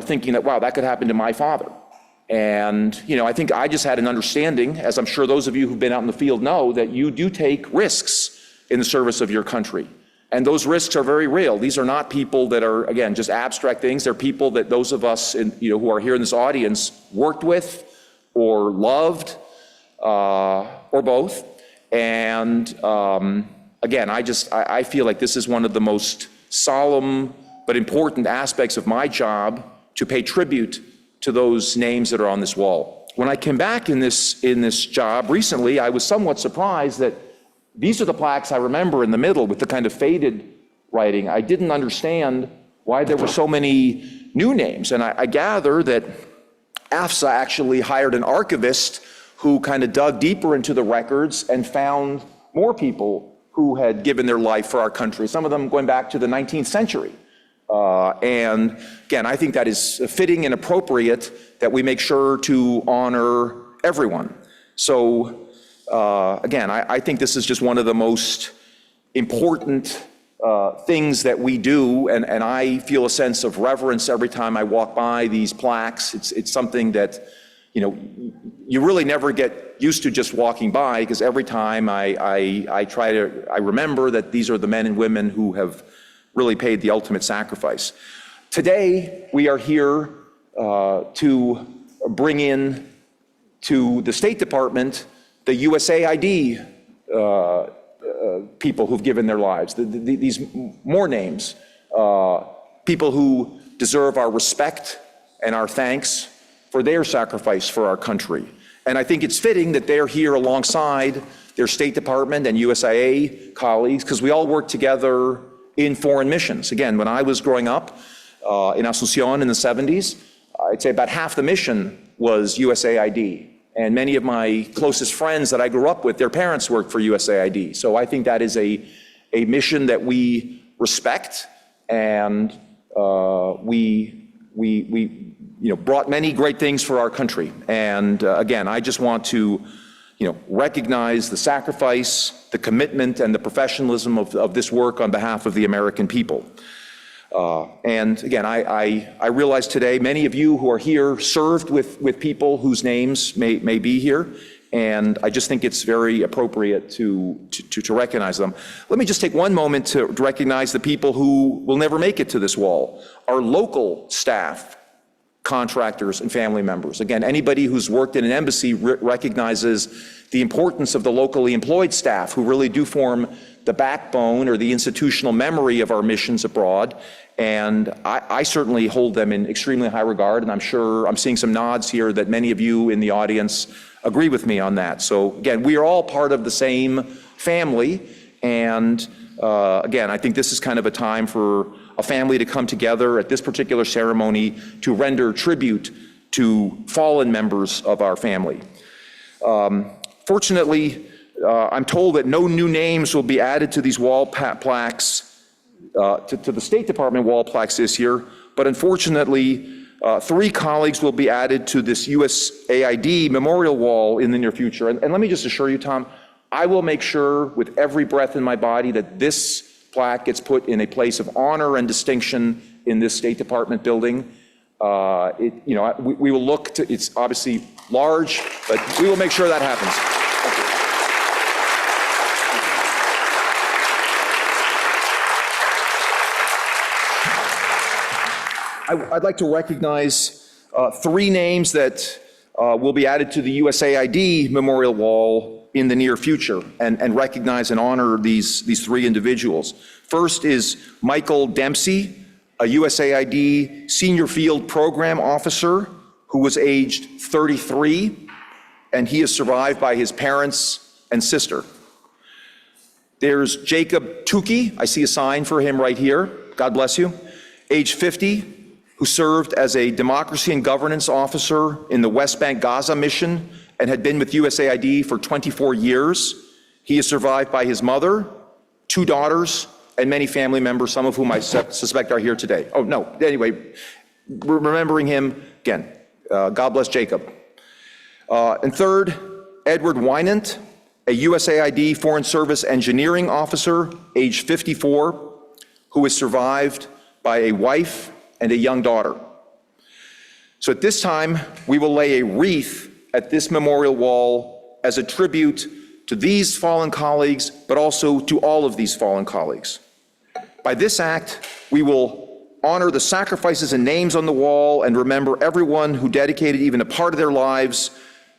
thinking that, wow, that could happen to my father. And, I think I just had an understanding, as I'm sure those of you who've been out in the field know, that you do take risks in the service of your country. And those risks are very real. These are not people that are, again, just abstract things. They're people that those of us who are here in this audience worked with or loved or both. And again, I feel like this is one of the most solemn but important aspects of my job, to pay tribute to those names that are on this wall. When I came back in this job recently, I was somewhat surprised that these are the plaques I remember in the middle with the kind of faded writing. I didn't understand why there were so many new names. And I gather that AFSA actually hired an archivist who kind of dug deeper into the records and found more people who had given their life for our country, some of them going back to the 19th century. And again, I think that is fitting and appropriate that we make sure to honor everyone. So again, I think this is just one of the most important things that we do, and I feel a sense of reverence every time I walk by these plaques. It's something that, you really never get used to just walking by, because every time I remember that these are the men and women who have really paid the ultimate sacrifice. Today, we are here to bring in to the State Department the USAID people who've given their lives, these more names, people who deserve our respect and our thanks for their sacrifice for our country. And I think it's fitting that they're here alongside their State Department and USAID colleagues, because we all work together in foreign missions. Again, when I was growing up in Asunción in the 70s, I'd say about half the mission was USAID. And many of my closest friends that I grew up with, their parents worked for USAID. So I think that is a mission that we respect, and we brought many great things for our country. And again, I just want to recognize the sacrifice, the commitment, and the professionalism of this work on behalf of the American people. And again, I realize today many of you who are here served with people whose names may be here, and I just think it's very appropriate to recognize them. Let me just take one moment to recognize the people who will never make it to this wall. Our local staff, contractors, and family members. Again, anybody who's worked in an embassy recognizes the importance of the locally employed staff, who really do form the backbone or the institutional memory of our missions abroad. And I certainly hold them in extremely high regard, and I'm sure I'm seeing some nods here that many of you in the audience agree with me on that. So again, we are all part of the same family, and again, I think this is kind of a time for a family to come together at this particular ceremony to render tribute to fallen members of our family. Fortunately, I'm told that no new names will be added to these wall plaques, to the State Department wall plaques this year, but unfortunately, 3 colleagues will be added to this USAID memorial wall in the near future. And let me just assure you, Tom, I will make sure with every breath in my body that this plaque gets put in a place of honor and distinction in this State Department building. We will look to, it's obviously large, but we will make sure that happens. I'd like to recognize 3 names that will be added to the USAID Memorial Wall in the near future, and recognize and honor these 3 individuals. First is Michael Dempsey, a USAID Senior Field Program Officer who was aged 33, and he is survived by his parents and sister. There's Jacob Tukey, I see a sign for him right here, God bless you, age 50, who served as a democracy and governance officer in the West Bank Gaza mission and had been with USAID for 24 years. He is survived by his mother, 2 daughters, and many family members, some of whom I suspect are here today. Oh, no, anyway, we're remembering him again. God bless Jacob. And third, Edward Wynant, a USAID Foreign Service engineering officer, age 54, who is survived by a wife and a young daughter. So at this time, we will lay a wreath at this memorial wall as a tribute to these fallen colleagues, but also to all of these fallen colleagues. By this act, we will honor the sacrifices and names on the wall and remember everyone who dedicated even a part of their lives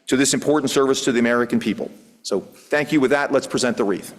to this important service to the American people. So thank you. With that, let's present the wreath.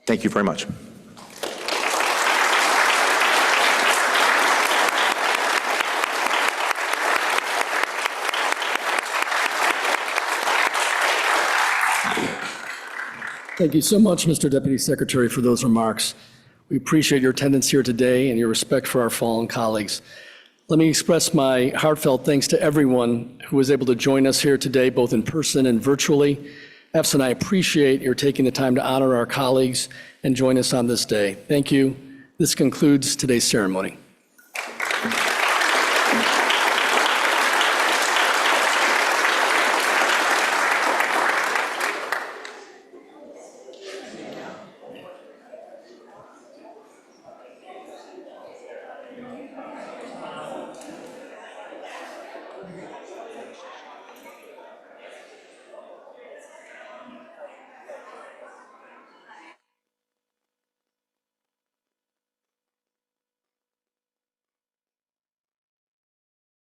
Thank you very much. Thank you so much, Mr. Deputy Secretary, for those remarks. We appreciate your attendance here today and your respect for our fallen colleagues. Let me express my heartfelt thanks to everyone who was able to join us here today, both in person and virtually. EFS and I appreciate your taking the time to honor our colleagues and join us on this day. Thank you. This concludes today's ceremony.